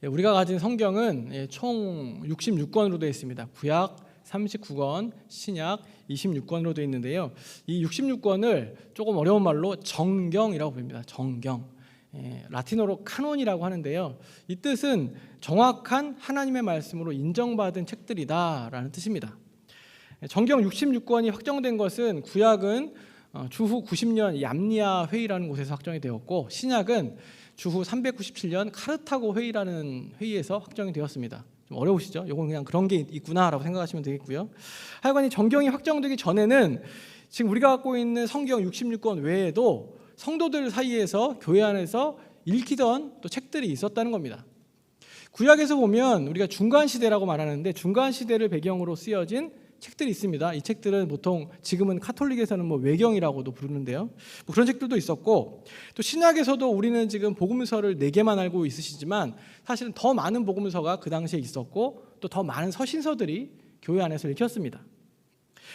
우리가 가진 성경은 총 66권으로 되어 있습니다. 구약 39권, 신약 26권으로 되어 있는데요. 이 66권을 조금 어려운 말로 정경이라고 부릅니다. 정경. 라틴어로 카논이라고 하는데요. 이 뜻은 정확한 하나님의 말씀으로 인정받은 책들이다라는 뜻입니다. 정경 66권이 확정된 것은 구약은 주후 90년 얌니아 회의라는 곳에서 확정이 되었고, 신약은 주후 397년 카르타고 회의라는 회의에서 확정이 되었습니다. 좀 어려우시죠? 이건 그냥 그런 게 있구나라고 생각하시면 되겠고요. 하여간 이 정경이 확정되기 전에는 지금 우리가 갖고 있는 성경 66권 외에도 성도들 사이에서 교회 안에서 읽히던 또 책들이 있었다는 겁니다. 구약에서 보면 우리가 중간시대라고 말하는데, 중간시대를 배경으로 쓰여진 책들이 있습니다. 이 책들은 보통 지금은 카톨릭에서는 외경이라고도 부르는데요. 그런 책들도 있었고, 또 신약에서도 우리는 지금 복음서를 4개만 알고 있으시지만 사실은 더 많은 복음서가 그 당시에 있었고, 또 더 많은 서신서들이 교회 안에서 읽혔습니다.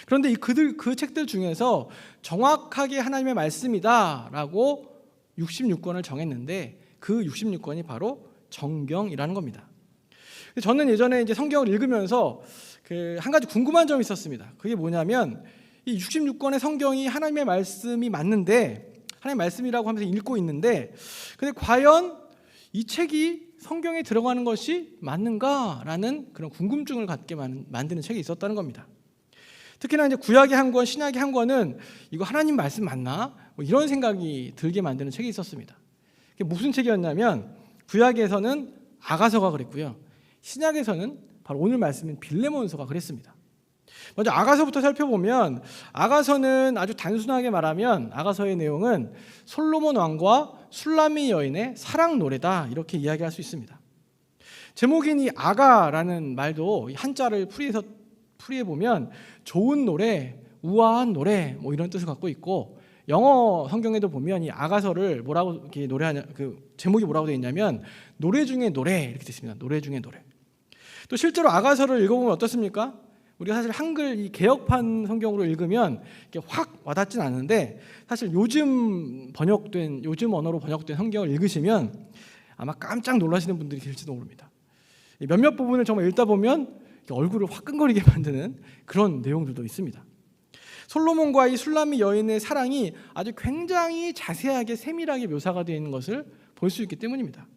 그런데 그 책들 중에서 정확하게 하나님의 말씀이다라고 66권을 정했는데, 그 66권이 바로 정경이라는 겁니다. 저는 예전에 이제 성경을 읽으면서 한 가지 궁금한 점이 있었습니다. 그게 뭐냐면, 이 66권의 성경이 하나님의 말씀이 맞는데, 하나님의 말씀이라고 하면서 읽고 있는데, 근데 과연 이 책이 성경에 들어가는 것이 맞는가라는 그런 궁금증을 갖게 만드는 책이 있었다는 겁니다. 특히나 이제 구약의 한 권, 신약의 한 권은 이거 하나님 말씀 맞나? 이런 생각이 들게 만드는 책이 있었습니다. 그게 무슨 책이었냐면, 구약에서는 아가서가 그랬고요, 신약에서는 바로 오늘 말씀인 빌레몬서가 그랬습니다. 먼저 아가서부터 살펴보면, 아가서는 아주 단순하게 말하면 아가서의 내용은 솔로몬 왕과 술라미 여인의 사랑 노래다, 이렇게 이야기할 수 있습니다. 제목인 이 아가라는 말도 한자를 풀이해보면 좋은 노래, 우아한 노래 이런 뜻을 갖고 있고, 영어 성경에도 보면 이 아가서를 뭐라고 이렇게 노래하냐, 제목이 뭐라고 되어 있냐면 노래 중에 노래 이렇게 되어 있습니다. 노래 중에 노래. 또 실제로 아가서를 읽어보면 어떻습니까? 우리가 사실 한글 이 개역판 성경으로 읽으면 이렇게 확 와닿진 않는데, 사실 요즘 언어로 번역된 성경을 읽으시면 아마 깜짝 놀라시는 분들이 계실지도 모릅니다. 몇몇 부분을 정말 읽다 보면 얼굴을 화끈거리게 만드는 그런 내용들도 있습니다. 솔로몬과 이 술라미 여인의 사랑이 아주 굉장히 자세하게 세밀하게 묘사가 되어 있는 것을 볼 수 있기 때문입니다.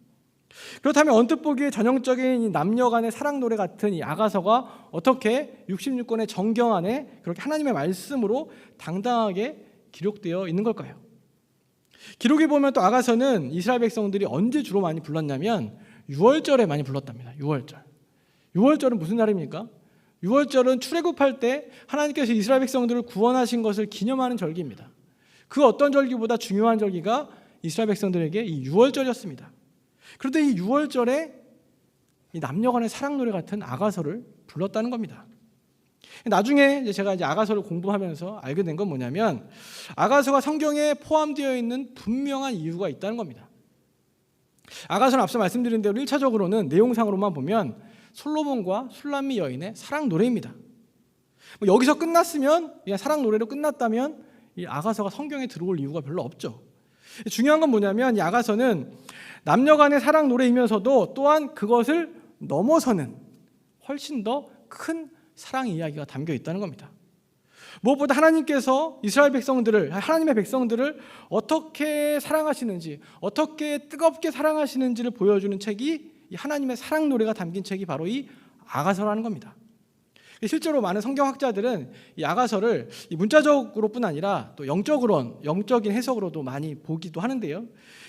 그렇다면 언뜻 보기에 전형적인 이 남녀 간의 사랑 노래 같은 이 아가서가 어떻게 66권의 정경 안에 그렇게 하나님의 말씀으로 당당하게 기록되어 있는 걸까요? 기록에 보면 또 아가서는 이스라엘 백성들이 언제 주로 많이 불렀냐면 6월절에 많이 불렀답니다. 6월절. 6월절은 무슨 날입니까? 6월절은 출애굽할 때 하나님께서 이스라엘 백성들을 구원하신 것을 기념하는 절기입니다. 그 어떤 절기보다 중요한 절기가 이스라엘 백성들에게 이 6월절이었습니다. 그런데 이 6월절에 이 남녀간의 사랑 노래 같은 아가서를 불렀다는 겁니다. 나중에 제가 아가서를 공부하면서 알게 된 건 뭐냐면, 아가서가 성경에 포함되어 있는 분명한 이유가 있다는 겁니다. 아가서는 앞서 말씀드린 대로 1차적으로는 내용상으로만 보면 솔로몬과 술라미 여인의 사랑 노래입니다. 여기서 끝났으면, 그냥 사랑 노래로 끝났다면 이 아가서가 성경에 들어올 이유가 별로 없죠. 중요한 건 뭐냐면, 이 아가서는 남녀 간의 사랑 노래이면서도 또한 그것을 넘어서는 훨씬 더 큰 사랑 이야기가 담겨 있다는 겁니다. 무엇보다 하나님께서 하나님의 백성들을 어떻게 사랑하시는지, 어떻게 뜨겁게 사랑하시는지를 보여주는 책이, 이 하나님의 사랑 노래가 담긴 책이 바로 이 아가서라는 겁니다. 실제로 많은 성경학자들은 이 아가서를 이 문자적으로뿐 아니라 또 영적인 해석으로도 많이 보기도 하는데요.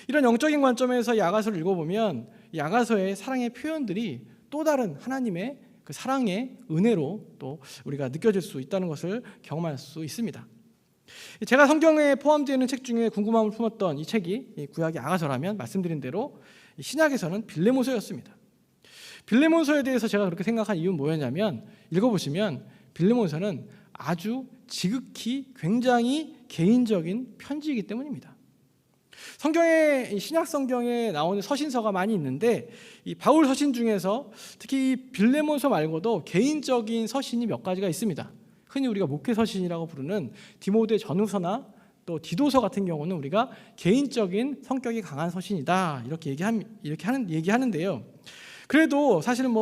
이런 영적인 관점에서 이 아가서를 읽어보면 이 아가서의 사랑의 표현들이 또 다른 하나님의 그 사랑의 은혜로 또 우리가 느껴질 수 있다는 것을 경험할 수 있습니다. 제가 성경에 포함되어 있는 책 중에 궁금함을 품었던 이 책이 구약의 아가서라면, 말씀드린 대로 신약에서는 빌레몬서였습니다. 빌레몬서에 대해서 제가 그렇게 생각한 이유는 뭐였냐면, 읽어보시면 빌레몬서는 아주 지극히 굉장히 개인적인 편지이기 때문입니다. 신약 성경에 나오는 서신서가 많이 있는데, 이 바울 서신 중에서 특히 이 빌레몬서 말고도 개인적인 서신이 몇 가지가 있습니다. 흔히 우리가 목회 서신이라고 부르는 디모데 전후서나 또 디도서 같은 경우는 우리가 개인적인 성격이 강한 서신이다, 이렇게 얘기하는데요. 그래도 사실은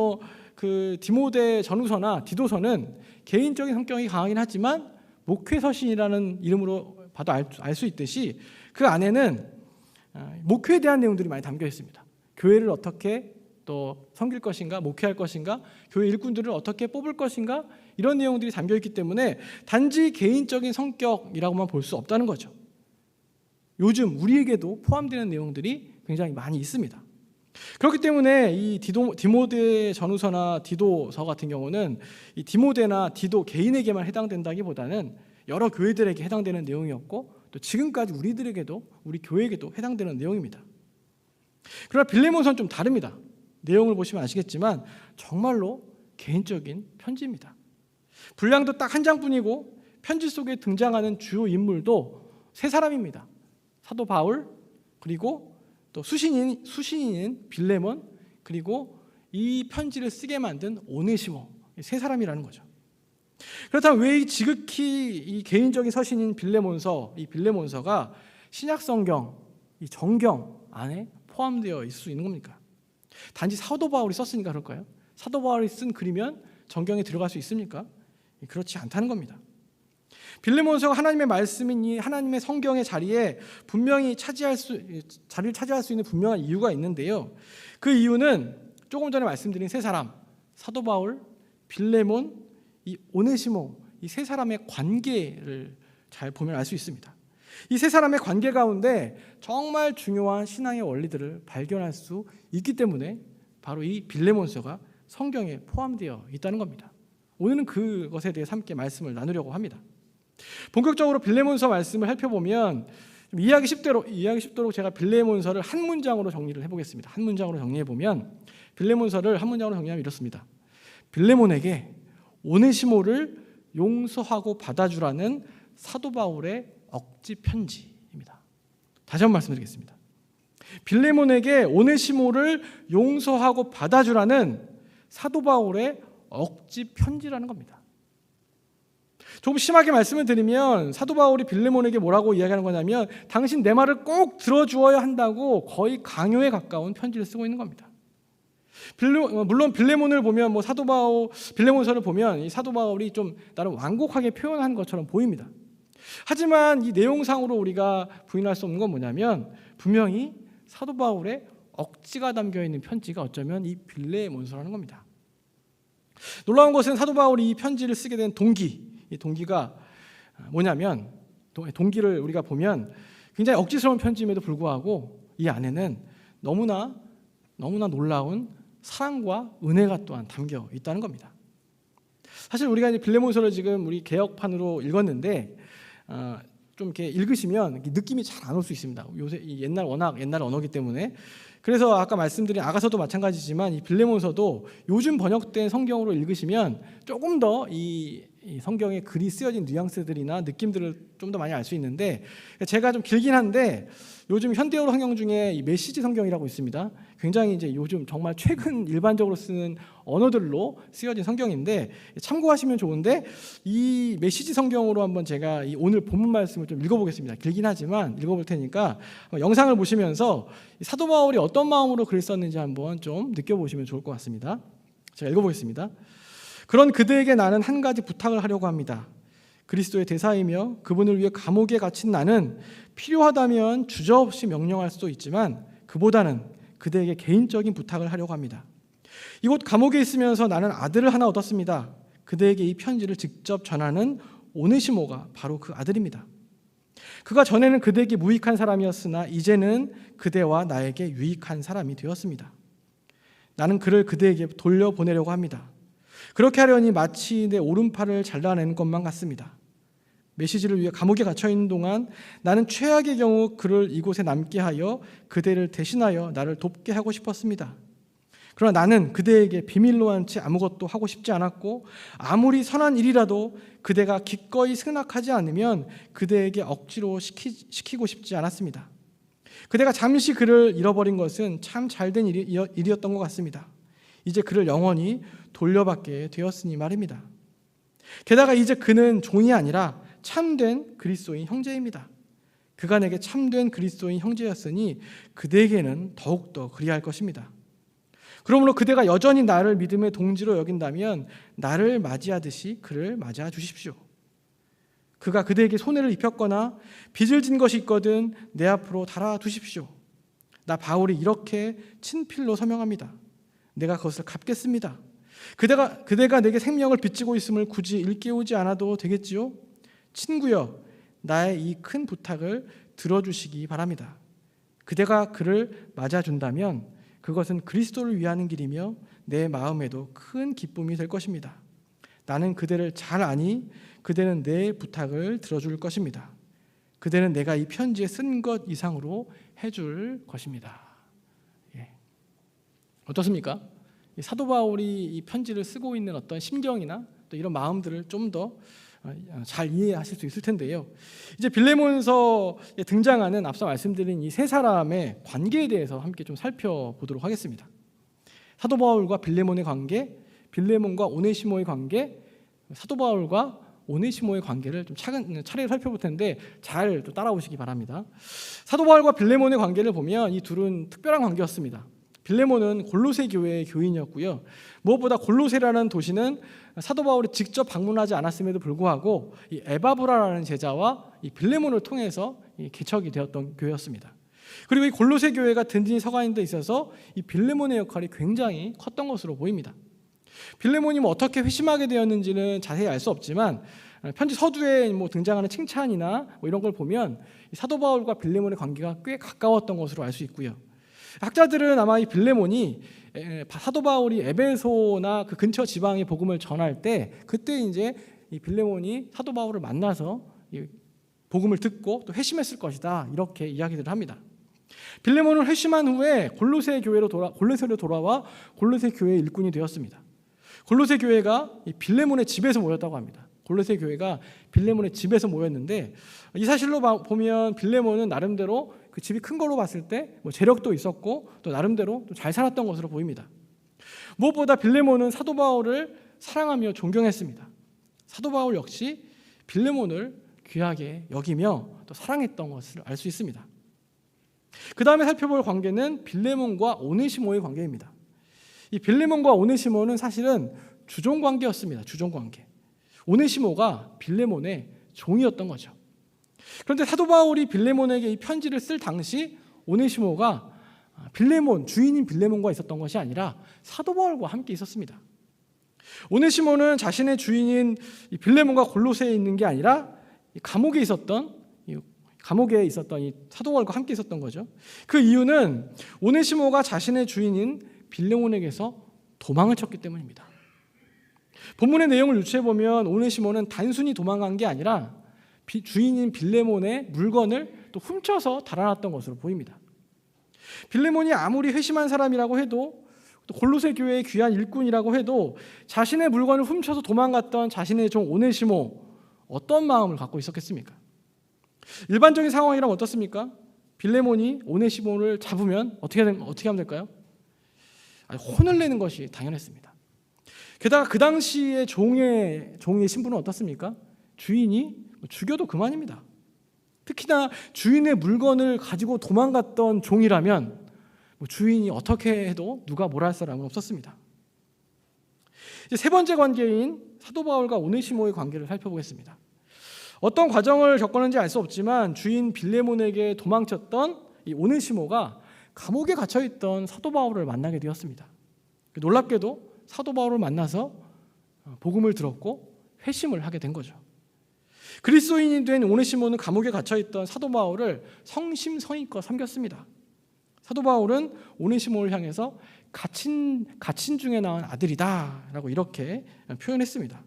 그 디모데 전후서나 디도서는 개인적인 성격이 강하긴 하지만 목회서신이라는 이름으로 봐도 알 수 있듯이 그 안에는 목회에 대한 내용들이 많이 담겨 있습니다. 교회를 어떻게 또 섬길 것인가, 목회할 것인가, 교회 일꾼들을 어떻게 뽑을 것인가, 이런 내용들이 담겨 있기 때문에 단지 개인적인 성격이라고만 볼 수 없다는 거죠. 요즘 우리에게도 포함되는 내용들이 굉장히 많이 있습니다. 그렇기 때문에 이 디모데 전후서나 디도서 같은 경우는 이 디모데나 디도 개인에게만 해당된다기보다는 여러 교회들에게 해당되는 내용이었고, 또 지금까지 우리들에게도, 우리 교회에게도 해당되는 내용입니다. 그러나 빌레몬서는 좀 다릅니다. 내용을 보시면 아시겠지만 정말로 개인적인 편지입니다. 분량도 딱 한 장뿐이고 편지 속에 등장하는 주요 인물도 세 사람입니다. 사도 바울, 그리고 또 수신인인 빌레몬, 그리고 이 편지를 쓰게 만든 오네시모, 세 사람이라는 거죠. 그렇다면 왜 지극히 이 개인적인 서신인 빌레몬서, 이 빌레몬서가 신약 성경, 이 정경 안에 포함되어 있을 수 있는 겁니까? 단지 사도 바울이 썼으니까 그럴까요? 사도 바울이 쓴 글이면 정경에 들어갈 수 있습니까? 그렇지 않다는 겁니다. 빌레몬서가 하나님의 말씀이니 하나님의 성경의 자리에 분명히 자리를 차지할 수 있는 분명한 이유가 있는데요. 그 이유는 조금 전에 말씀드린 세 사람, 사도 바울, 빌레몬, 이 오네시모, 이 세 사람의 관계를 잘 보면 알 수 있습니다. 이 세 사람의 관계 가운데 정말 중요한 신앙의 원리들을 발견할 수 있기 때문에 바로 이 빌레몬서가 성경에 포함되어 있다는 겁니다. 오늘은 그것에 대해서 함께 말씀을 나누려고 합니다. 본격적으로 빌레몬서 말씀을 살펴보면 이해하기 쉽도록 제가 빌레몬서를 한 문장으로 정리를 해보겠습니다. 한 문장으로 정리해보면 빌레몬서를 한 문장으로 정리하면 이렇습니다. 빌레몬에게 오네시모를 용서하고 받아주라는 사도 바울의 억지 편지입니다. 다시 한번 말씀드리겠습니다. 빌레몬에게 오네시모를 용서하고 받아주라는 사도 바울의 억지 편지라는 겁니다. 조금 심하게 말씀을 드리면 사도 바울이 빌레몬에게 뭐라고 이야기하는 거냐면 당신 내 말을 꼭 들어주어야 한다고 거의 강요에 가까운 편지를 쓰고 있는 겁니다. 물론 빌레몬을 보면 빌레몬서를 보면 이 사도 바울이 좀 나름 완곡하게 표현한 것처럼 보입니다. 하지만 이 내용상으로 우리가 부인할 수 없는 건 뭐냐면 분명히 사도 바울의 억지가 담겨 있는 편지가 어쩌면 이 빌레몬서라는 겁니다. 놀라운 것은 사도 바울이 이 편지를 쓰게 된 이 동기가 뭐냐면 동기를 우리가 보면 굉장히 억지스러운 편지임에도 불구하고 이 안에는 너무나 놀라운 사랑과 은혜가 또한 담겨 있다는 겁니다. 사실 우리가 이제 빌레몬서를 지금 우리 개역판으로 읽었는데 좀 이렇게 읽으시면 느낌이 잘 안 올 수 있습니다. 요새 워낙 옛날 언어기 때문에. 그래서 아까 말씀드린 아가서도 마찬가지지만 이 빌레몬서도 요즘 번역된 성경으로 읽으시면 조금 더 이 성경의 글이 쓰여진 뉘앙스들이나 느낌들을 좀 더 많이 알 수 있는데, 제가 좀 길긴 한데 요즘 현대어 성경 중에 이 메시지 성경이라고 있습니다. 굉장히 이제 요즘 정말 최근 일반적으로 쓰는 언어들로 쓰여진 성경인데 참고하시면 좋은데, 이 메시지 성경으로 한번 제가 이 오늘 본문 말씀을 좀 읽어보겠습니다. 길긴 하지만 읽어볼 테니까 영상을 보시면서 사도 바울이 어떤 마음으로 글을 썼는지 한번 좀 느껴보시면 좋을 것 같습니다. 제가 읽어보겠습니다. 그런 그대에게 나는 한 가지 부탁을 하려고 합니다. 그리스도의 대사이며 그분을 위해 감옥에 갇힌 나는 필요하다면 주저없이 명령할 수도 있지만 그보다는 그대에게 개인적인 부탁을 하려고 합니다. 이곳 감옥에 있으면서 나는 아들을 하나 얻었습니다. 그대에게 이 편지를 직접 전하는 오네시모가 바로 그 아들입니다. 그가 전에는 그대에게 무익한 사람이었으나 이제는 그대와 나에게 유익한 사람이 되었습니다. 나는 그를 그대에게 돌려보내려고 합니다. 그렇게 하려니 마치 내 오른팔을 잘라내는 것만 같습니다. 메시지를 위해 감옥에 갇혀있는 동안 나는 최악의 경우 그를 이곳에 남게 하여 그대를 대신하여 나를 돕게 하고 싶었습니다. 그러나 나는 그대에게 비밀로 한 채 아무것도 하고 싶지 않았고 아무리 선한 일이라도 그대가 기꺼이 승낙하지 않으면 그대에게 억지로 시키고 싶지 않았습니다. 그대가 잠시 그를 잃어버린 것은 참 잘된 일이었던 것 같습니다. 이제 그를 영원히 돌려받게 되었으니 말입니다. 게다가 이제 그는 종이 아니라 참된 그리스도인 형제입니다. 그가 내게 참된 그리스도인 형제였으니 그대에게는 더욱더 그리할 것입니다. 그러므로 그대가 여전히 나를 믿음의 동지로 여긴다면 나를 맞이하듯이 그를 맞이해 주십시오. 그가 그대에게 손해를 입혔거나 빚을 진 것이 있거든 내 앞으로 달아두십시오. 나 바울이 이렇게 친필로 서명합니다. 내가 그것을 갚겠습니다. 그대가 내게 생명을 빚지고 있음을 굳이 일깨우지 않아도 되겠지요? 친구여, 나의 이 큰 부탁을 들어주시기 바랍니다. 그대가 그를 맞아준다면 그것은 그리스도를 위하는 길이며 내 마음에도 큰 기쁨이 될 것입니다. 나는 그대를 잘 아니 그대는 내 부탁을 들어줄 것입니다. 그대는 내가 이 편지에 쓴 것 이상으로 해줄 것입니다. 예. 어떻습니까? 사도 바울이 이 편지를 쓰고 있는 어떤 심경이나 또 이런 마음들을 좀 더 잘 이해하실 수 있을 텐데요. 이제 빌레몬서에 등장하는 앞서 말씀드린 이 세 사람의 관계에 대해서 함께 좀 살펴보도록 하겠습니다. 사도 바울과 빌레몬의 관계, 빌레몬과 오네시모의 관계, 사도 바울과 오네시모의 관계를 좀 차례 살펴볼 텐데 잘 또 따라오시기 바랍니다. 사도 바울과 빌레몬의 관계를 보면 이 둘은 특별한 관계였습니다. 빌레몬은 골로새 교회의 교인이었고요. 무엇보다 골로새라는 도시는 사도 바울이 직접 방문하지 않았음에도 불구하고 이 에바브라라는 제자와 이 빌레몬을 통해서 개척이 되었던 교회였습니다. 그리고 이 골로새 교회가 든든히 서가는 데 있어서 이 빌레몬의 역할이 굉장히 컸던 것으로 보입니다. 빌레몬이 어떻게 회심하게 되었는지는 자세히 알 수 없지만 편지 서두에 등장하는 칭찬이나 이런 걸 보면 사도 바울과 빌레몬의 관계가 꽤 가까웠던 것으로 알 수 있고요. 학자들은 아마 이 빌레몬이 사도 바울이 에베소나 그 근처 지방에 복음을 전할 때 그때 이제 이 빌레몬이 사도 바울을 만나서 복음을 듣고 또 회심했을 것이다 이렇게 이야기들을 합니다. 빌레몬은 회심한 후에 골로새로 돌아와 골로새 교회의 일꾼이 되었습니다. 골로새 교회가 이 빌레몬의 집에서 모였다고 합니다. 골로새 교회가 빌레몬의 집에서 모였는데 이 사실로 보면 빌레몬은 나름대로 그 집이 큰 걸로 봤을 때 재력도 있었고 또 나름대로 또 잘 살았던 것으로 보입니다. 무엇보다 빌레몬은 사도 바울을 사랑하며 존경했습니다. 사도 바울 역시 빌레몬을 귀하게 여기며 또 사랑했던 것을 알 수 있습니다. 그 다음에 살펴볼 관계는 빌레몬과 오네시모의 관계입니다. 이 빌레몬과 오네시모는 사실은 주종관계였습니다. 주종관계. 오네시모가 빌레몬의 종이었던 거죠. 그런데 사도 바울이 빌레몬에게 이 편지를 쓸 당시 오네시모가 주인인 빌레몬과 있었던 것이 아니라 사도 바울과 함께 있었습니다. 오네시모는 자신의 주인인 빌레몬과 골로새에 있는 게 아니라 감옥에 있었던 이 사도 바울과 함께 있었던 거죠. 그 이유는 오네시모가 자신의 주인인 빌레몬에게서 도망을 쳤기 때문입니다. 본문의 내용을 유추해 보면 오네시모는 단순히 도망간 게 아니라 주인인 빌레몬의 물건을 또 훔쳐서 달아났던 것으로 보입니다. 빌레몬이 아무리 회심한 사람이라고 해도 또 골로새 교회의 귀한 일꾼이라고 해도 자신의 물건을 훔쳐서 도망갔던 자신의 종 오네시모 어떤 마음을 갖고 있었겠습니까? 일반적인 상황이라면 어떻습니까? 빌레몬이 오네시모를 잡으면 어떻게 하면 될까요? 혼을 내는 것이 당연했습니다. 게다가 그 당시의 종의 신분은 어떻습니까? 주인이 죽여도 그만입니다. 특히나 주인의 물건을 가지고 도망갔던 종이라면 주인이 어떻게 해도 누가 뭐라 할 사람은 없었습니다. 이제 세 번째 관계인 사도 바울과 오네시모의 관계를 살펴보겠습니다. 어떤 과정을 겪었는지 알 수 없지만 주인 빌레몬에게 도망쳤던 이 오네시모가 감옥에 갇혀있던 사도 바울을 만나게 되었습니다. 놀랍게도 사도 바울을 만나서 복음을 들었고 회심을 하게 된 거죠. 그리스도인이 된 오네시모는 감옥에 갇혀있던 사도 바울을 성심성의껏 섬겼습니다. 사도 바울은 오네시모를 향해서 갇힌 중에 낳은 아들이다 라고 이렇게 표현했습니다.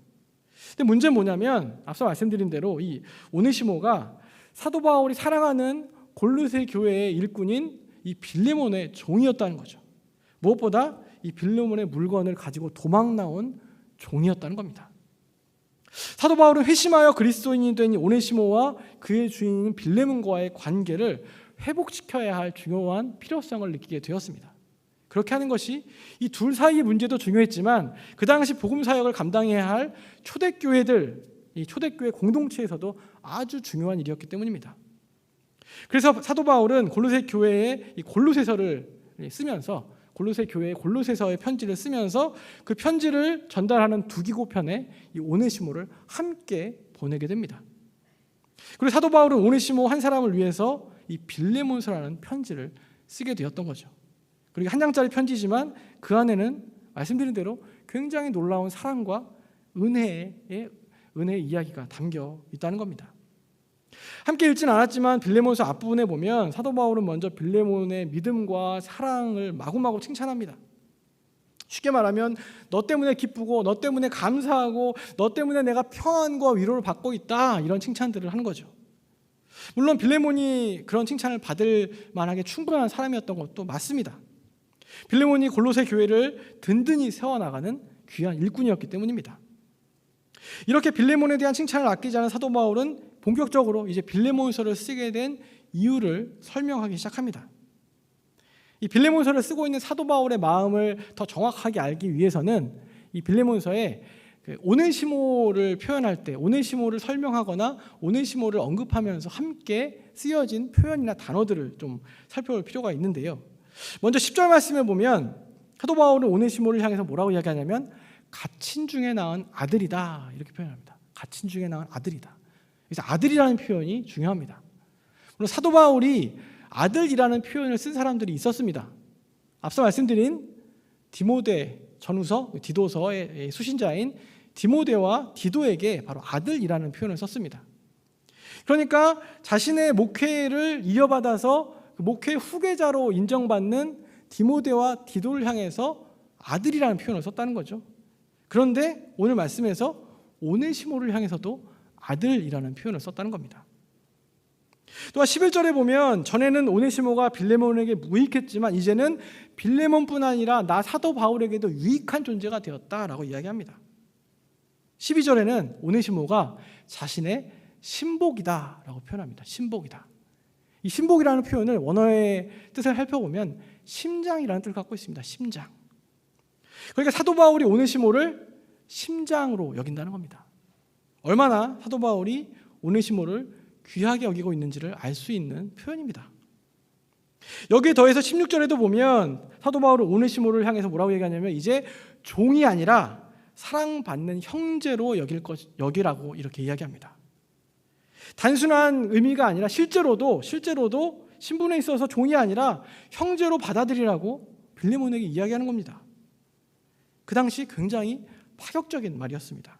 근데 문제는 뭐냐면 앞서 말씀드린 대로 이 오네시모가 사도 바울이 사랑하는 골로새 교회의 일꾼인 이 빌레몬의 종이었다는 거죠. 무엇보다 이 빌레몬의 물건을 가지고 도망 나온 종이었다는 겁니다. 사도 바울은 회심하여 그리스도인이 된 오네시모와 그의 주인인 빌레몬과의 관계를 회복시켜야 할 중요한 필요성을 느끼게 되었습니다. 그렇게 하는 것이 이 둘 사이의 문제도 중요했지만 그 당시 복음 사역을 감당해야 할 초대교회들, 이 초대교회 공동체에서도 아주 중요한 일이었기 때문입니다. 그래서 사도 바울은 골로새 교회의 이 골로새서를 쓰면서 골로새 교회에 골로새서의 편지를 쓰면서 그 편지를 전달하는 두기고편에 이 오네시모를 함께 보내게 됩니다. 그리고 사도 바울은 오네시모 한 사람을 위해서 이 빌레몬서라는 편지를 쓰게 되었던 거죠. 그리고 한 장짜리 편지지만 그 안에는 말씀드린 대로 굉장히 놀라운 사랑과 은혜의 이야기가 담겨 있다는 겁니다. 함께 읽지는 않았지만 빌레몬서 앞부분에 보면 사도 바울은 먼저 빌레몬의 믿음과 사랑을 마구마구 칭찬합니다. 쉽게 말하면 너 때문에 기쁘고 너 때문에 감사하고 너 때문에 내가 평안과 위로를 받고 있다, 이런 칭찬들을 하는 거죠. 물론 빌레몬이 그런 칭찬을 받을 만하게 충분한 사람이었던 것도 맞습니다. 빌레몬이 골로새 교회를 든든히 세워나가는 귀한 일꾼이었기 때문입니다. 이렇게 빌레몬에 대한 칭찬을 아끼지 않은 사도 바울은 본격적으로 이제 빌레몬서를 쓰게 된 이유를 설명하기 시작합니다. 이 빌레몬서를 쓰고 있는 사도 바울의 마음을 더 정확하게 알기 위해서는 이 빌레몬서에 오네시모를 표현할 때 오네시모를 설명하거나 오네시모를 언급하면서 함께 쓰여진 표현이나 단어들을 좀 살펴볼 필요가 있는데요. 먼저 10절 말씀에 보면 사도 바울은 오네시모를 향해서 뭐라고 이야기하냐면 갇힌 중에 낳은 아들이다, 이렇게 표현합니다. 갇힌 중에 낳은 아들이다. 그래서 아들이라는 표현이 중요합니다. 물론 사도 바울이 아들이라는 표현을 쓴 사람들이 있었습니다. 앞서 말씀드린 디모데 전후서, 디도서의 수신자인 디모데와 디도에게 바로 아들이라는 표현을 썼습니다. 그러니까 자신의 목회를 이어받아서 그 목회 후계자로 인정받는 디모데와 디도를 향해서 아들이라는 표현을 썼다는 거죠. 그런데 오늘 말씀에서 오네시모를 향해서도 아들이라는 표현을 썼다는 겁니다. 또한 11절에 보면 전에는 오네시모가 빌레몬에게 무익했지만 이제는 빌레몬뿐 아니라 나 사도 바울에게도 유익한 존재가 되었다라고 이야기합니다. 12절에는 오네시모가 자신의 신복이다라고 표현합니다. 신복이다. 이 신복이라는 표현을 원어의 뜻을 살펴보면 심장이라는 뜻을 갖고 있습니다. 심장. 그러니까 사도 바울이 오네시모를 심장으로 여긴다는 겁니다. 얼마나 사도 바울이 오네시모를 귀하게 여기고 있는지를 알 수 있는 표현입니다. 여기에 더해서 16절에도 보면 사도 바울은 오네시모를 향해서 뭐라고 얘기하냐면 이제 종이 아니라 사랑받는 형제로 여기라고 이렇게 이야기합니다. 단순한 의미가 아니라 실제로도 신분에 있어서 종이 아니라 형제로 받아들이라고 빌레몬에게 이야기하는 겁니다. 그 당시 굉장히 파격적인 말이었습니다.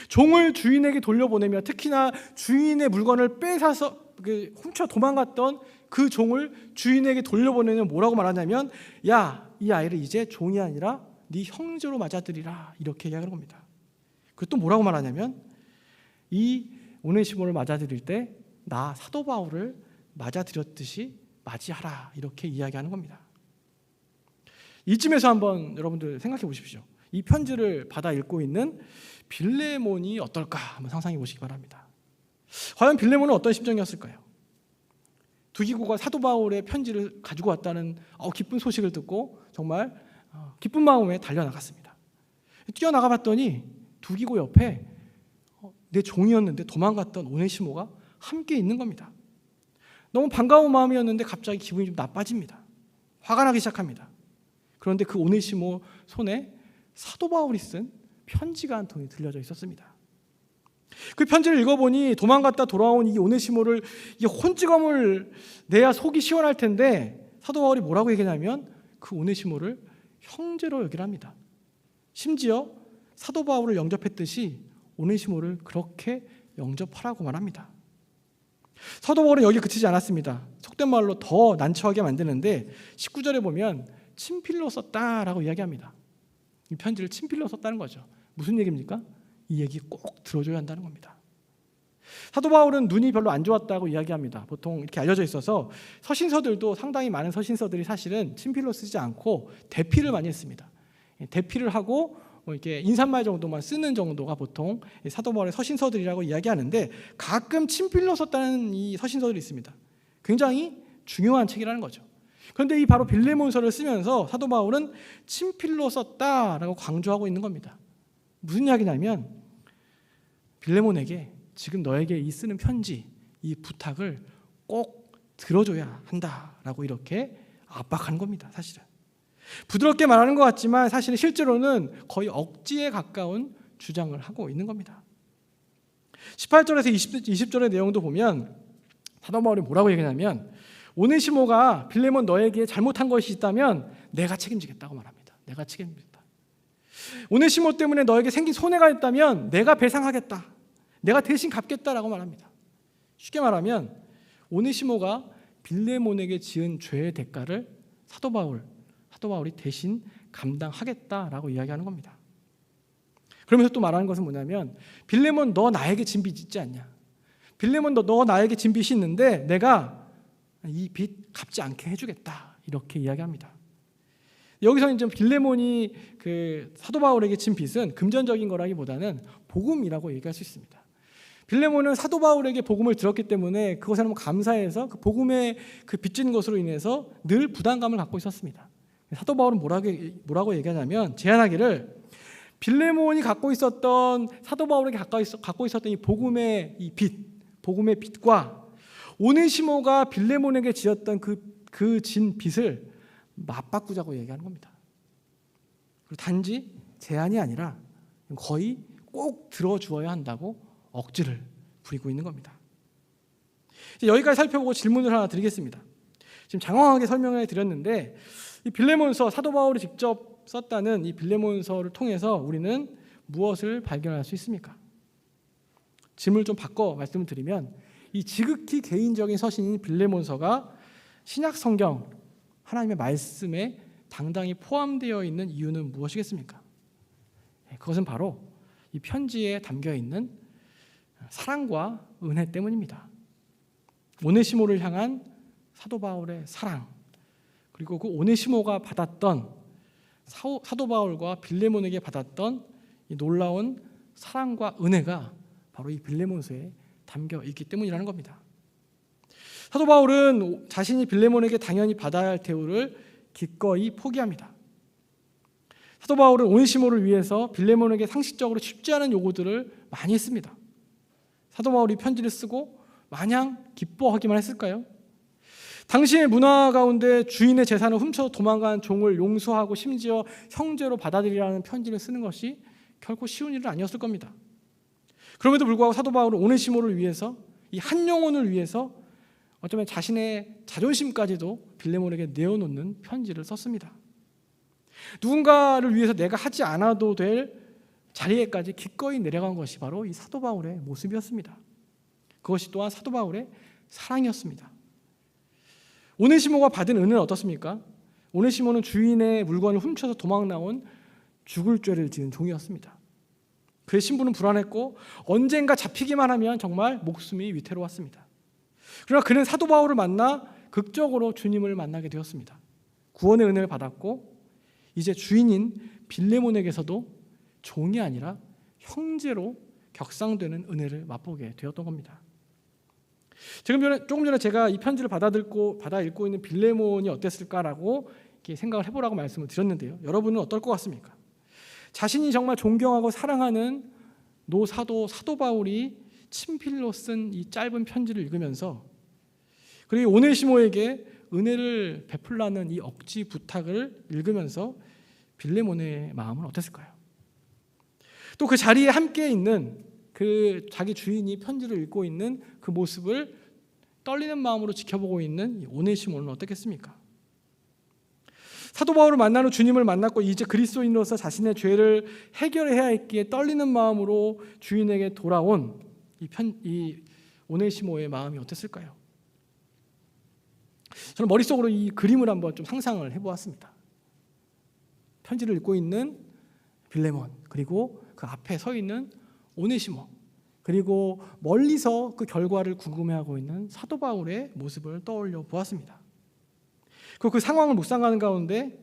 종을 주인에게 돌려보내며 특히나 주인의 물건을 빼앗아서 훔쳐 도망갔던 그 종을 주인에게 돌려보내면 뭐라고 말하냐면 야, 이 아이를 이제 종이 아니라 네 형제로 맞아들이라, 이렇게 이야기하는 겁니다. 그리고 또 뭐라고 말하냐면 이 오네시모를 맞아들일 때 나 사도 바울을 맞아들였듯이 맞이하라, 이렇게 이야기하는 겁니다. 이쯤에서 한번 여러분들 생각해 보십시오. 이 편지를 받아 읽고 있는 빌레몬이 어떨까 한번 상상해 보시기 바랍니다. 과연 빌레몬은 어떤 심정이었을까요? 두기고가 사도 바울의 편지를 가지고 왔다는 기쁜 소식을 듣고 정말 기쁜 마음에 달려나갔습니다. 뛰어나가 봤더니 두기고 옆에 내 종이었는데 도망갔던 오네시모가 함께 있는 겁니다. 너무 반가운 마음이었는데 갑자기 기분이 좀 나빠집니다. 화가 나기 시작합니다. 그런데 그 오네시모 손에 사도 바울이 쓴 편지가 한 통이 들려져 있었습니다. 그 편지를 읽어보니 도망갔다 돌아온 이 오네시모를 이 혼찌검을 내야 속이 시원할 텐데 사도 바울이 뭐라고 얘기하냐면 그 오네시모를 형제로 여기랍니다. 심지어 사도 바울을 영접했듯이 오네시모를 그렇게 영접하라고 말합니다. 사도 바울은 여기 그치지 않았습니다. 속된 말로 더 난처하게 만드는데 19절에 보면 친필로 썼다라고 이야기합니다. 이 편지를 친필로 썼다는 거죠. 무슨 얘기입니까? 이 얘기 꼭 들어줘야 한다는 겁니다. 사도 바울은 눈이 별로 안 좋았다고 이야기합니다. 보통 이렇게 알려져 있어서 서신서들도 상당히 많은 서신서들이 사실은 친필로 쓰지 않고 대필을 많이 했습니다. 대필을 하고 이렇게 인사말 정도만 쓰는 정도가 보통 사도 바울의 서신서들이라고 이야기하는데 가끔 친필로 썼다는 이 서신서들이 있습니다. 굉장히 중요한 책이라는 거죠. 그런데 이 바로 빌레몬서를 쓰면서 사도 바울은 친필로 썼다라고 강조하고 있는 겁니다. 무슨 이야기냐면 빌레몬에게 지금 너에게 이 쓰는 편지, 이 부탁을 꼭 들어줘야 한다라고 이렇게 압박하는 겁니다. 사실은 부드럽게 말하는 것 같지만 사실은 실제로는 거의 억지에 가까운 주장을 하고 있는 겁니다. 18절에서 20절의 내용도 보면 사도 바울이 뭐라고 얘기하냐면 오네시모가 빌레몬 너에게 잘못한 것이 있다면 내가 책임지겠다고 말합니다. 내가 책임지겠다. 오네시모 때문에 너에게 생긴 손해가 있다면 내가 배상하겠다. 내가 대신 갚겠다라고 말합니다. 쉽게 말하면 오네시모가 빌레몬에게 지은 죄의 대가를 사도 바울이 대신 감당하겠다라고 이야기하는 겁니다. 그러면서 또 말하는 것은 뭐냐면 빌레몬 너 나에게 진 빚 있지 않냐? 빌레몬 너 나에게 진 빚이 있는데 내가 이 빚 갚지 않게 해주겠다 이렇게 이야기합니다. 여기서 이제 빌레몬이 그 사도 바울에게 진 빚은 금전적인 거라기보다는 복음이라고 얘기할 수 있습니다. 빌레몬은 사도 바울에게 복음을 들었기 때문에 그것에 너무 감사해서 그 복음에 그 빚진 것으로 인해서 늘 부담감을 갖고 있었습니다. 사도 바울은 뭐라고 얘기하냐면 제안하기를 빌레몬이 갖고 있었던 사도 바울에게 갖고 있었던 이 복음의 이 빚, 복음의 빚과 오네시모가 빌레몬에게 지었던 그 진 빚을 맞바꾸자고 얘기하는 겁니다. 그리고 단지 제안이 아니라 거의 꼭 들어주어야 한다고 억지를 부리고 있는 겁니다. 이제 여기까지 살펴보고 질문을 하나 드리겠습니다. 지금 장황하게 설명해 드렸는데 이 빌레몬서 사도 바울이 직접 썼다는 이 빌레몬서를 통해서 우리는 무엇을 발견할 수 있습니까? 질문을 좀 바꿔 말씀을 드리면 이 지극히 개인적인 서신인 빌레몬서가 신약 성경 하나님의 말씀에 당당히 포함되어 있는 이유는 무엇이겠습니까? 그것은 바로 이 편지에 담겨 있는 사랑과 은혜 때문입니다. 오네시모를 향한 사도 바울의 사랑, 그리고 그 오네시모가 받았던 사도 바울과 빌레몬에게 받았던 이 놀라운 사랑과 은혜가 바로 이 빌레몬서에 담겨 있기 때문이라는 겁니다. 사도 바울은 자신이 빌레몬에게 당연히 받아야 할 대우를 기꺼이 포기합니다. 사도 바울은 오네시모를 위해서 빌레몬에게 상식적으로 쉽지 않은 요구들을 많이 했습니다. 사도 바울이 편지를 쓰고 마냥 기뻐하기만 했을까요? 당시의 문화 가운데 주인의 재산을 훔쳐 도망간 종을 용서하고 심지어 형제로 받아들이라는 편지를 쓰는 것이 결코 쉬운 일은 아니었을 겁니다. 그럼에도 불구하고 사도 바울은 오네시모를 위해서 이 한 영혼을 위해서 어쩌면 자신의 자존심까지도 빌레몬에게 내어놓는 편지를 썼습니다. 누군가를 위해서 내가 하지 않아도 될 자리에까지 기꺼이 내려간 것이 바로 이 사도 바울의 모습이었습니다. 그것이 또한 사도 바울의 사랑이었습니다. 오네시모가 받은 은혜는 어떻습니까? 오네시모는 주인의 물건을 훔쳐서 도망 나온 죽을 죄를 지은 종이었습니다. 그의 신분은 불안했고 언젠가 잡히기만 하면 정말 목숨이 위태로웠습니다. 그러나 그는 사도 바울을 만나 극적으로 주님을 만나게 되었습니다. 구원의 은혜를 받았고 이제 주인인 빌레몬에게서도 종이 아니라 형제로 격상되는 은혜를 맛보게 되었던 겁니다. 조금 전에 제가 이 편지를 받아 읽고 있는 빌레몬이 어땠을까라고 이렇게 생각을 해보라고 말씀을 드렸는데요. 여러분은 어떨 것 같습니까? 자신이 정말 존경하고 사랑하는 사도 바울이 친필로 쓴 이 짧은 편지를 읽으면서 그리고 오네시모에게 은혜를 베풀라는 이 억지 부탁을 읽으면서 빌레몬의 마음은 어땠을까요? 또 그 자리에 함께 있는 그 자기 주인이 편지를 읽고 있는 그 모습을 떨리는 마음으로 지켜보고 있는 오네시모는 어떻겠습니까? 사도 바울을 만난 후 주님을 만났고 이제 그리스도인으로서 자신의 죄를 해결해야 했기에 떨리는 마음으로 주인에게 돌아온 이 오네시모의 마음이 어땠을까요? 저는 머릿속으로 이 그림을 한번 좀 상상을 해보았습니다. 편지를 읽고 있는 빌레몬, 그리고 그 앞에 서 있는 오네시모, 그리고 멀리서 그 결과를 궁금해하고 있는 사도 바울의 모습을 떠올려 보았습니다. 그 상황을 묵상하는 가운데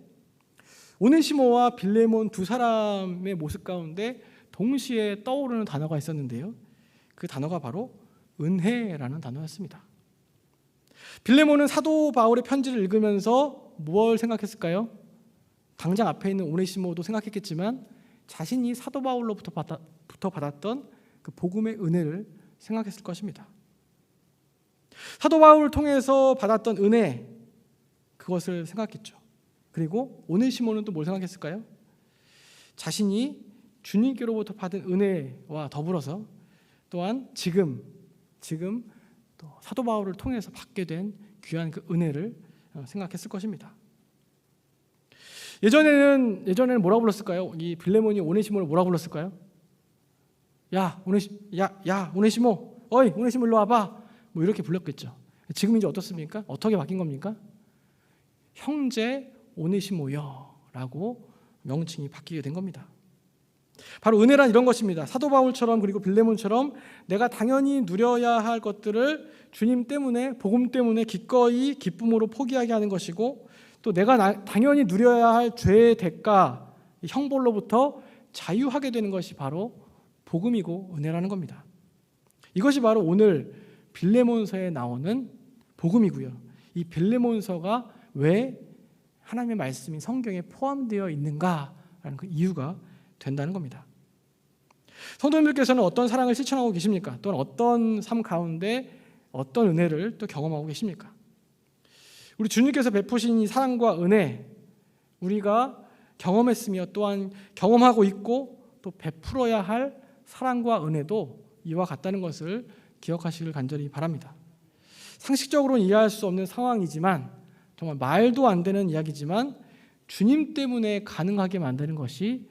오네시모와 빌레몬 두 사람의 모습 가운데 동시에 떠오르는 단어가 있었는데요. 그 단어가 바로 은혜라는 단어였습니다. 빌레몬은 사도 바울의 편지를 읽으면서 뭘 생각했을까요? 당장 앞에 있는 오네시모도 생각했겠지만 자신이 사도 바울로부터 받았던 그 복음의 은혜를 생각했을 것입니다. 사도 바울을 통해서 받았던 은혜, 그것을 생각했죠. 그리고 오네시모는 또 뭘 생각했을까요? 자신이 주님께로부터 받은 은혜와 더불어서 또한 지금 또 사도 바울을 통해서 받게 된 귀한 그 은혜를 생각했을 것입니다. 예전에는 뭐라고 불렀을까요? 이 빌레몬이 오네시모를 뭐라고 불렀을까요? 야 오네시모, 어이 오네시모 일로 와봐. 뭐 이렇게 불렀겠죠. 지금 이제 어떻습니까? 어떻게 바뀐 겁니까? 형제 오네시모여라고 명칭이 바뀌게 된 겁니다. 바로 은혜란 이런 것입니다. 사도 바울처럼 그리고 빌레몬처럼 내가 당연히 누려야 할 것들을 주님 때문에, 복음 때문에 기꺼이 기쁨으로 포기하게 하는 것이고, 또 내가 당연히 누려야 할 죄의 대가, 형벌로부터 자유하게 되는 것이 바로 복음이고 은혜라는 겁니다. 이것이 바로 오늘 빌레몬서에 나오는 복음이고요. 이 빌레몬서가 왜 하나님의 말씀이 성경에 포함되어 있는가라는 그 이유가 된다는 겁니다. 성도님들께서는 어떤 사랑을 실천하고 계십니까? 또는 어떤 삶 가운데 어떤 은혜를 또 경험하고 계십니까? 우리 주님께서 베푸신 이 사랑과 은혜, 우리가 경험했으며 또한 경험하고 있고 또 베풀어야 할 사랑과 은혜도 이와 같다는 것을 기억하시길 간절히 바랍니다. 상식적으로는 이해할 수 없는 상황이지만, 정말 말도 안 되는 이야기지만 주님 때문에 가능하게 만드는 것이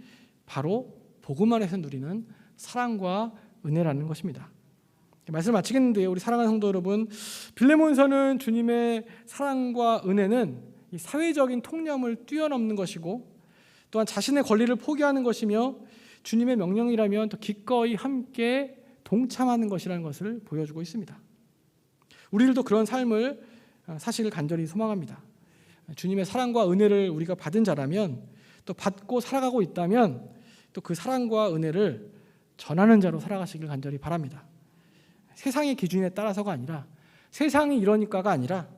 바로 복음 안에서 누리는 사랑과 은혜라는 것입니다. 말씀을 마치겠는데요, 우리 사랑하는 성도 여러분, 빌레몬서는 주님의 사랑과 은혜는 이 사회적인 통념을 뛰어넘는 것이고, 또한 자신의 권리를 포기하는 것이며 주님의 명령이라면 더 기꺼이 함께 동참하는 것이라는 것을 보여주고 있습니다. 우리들도 그런 삶을 사실 간절히 소망합니다. 주님의 사랑과 은혜를 우리가 받은 자라면, 또 받고 살아가고 있다면 또 그 사랑과 은혜를 전하는 자로 살아가시길 간절히 바랍니다. 세상의 기준에 따라서가 아니라, 세상이 이러니까가 아니라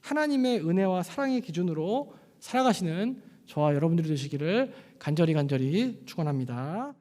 하나님의 은혜와 사랑의 기준으로 살아가시는 저와 여러분들이 되시기를 간절히 축원합니다.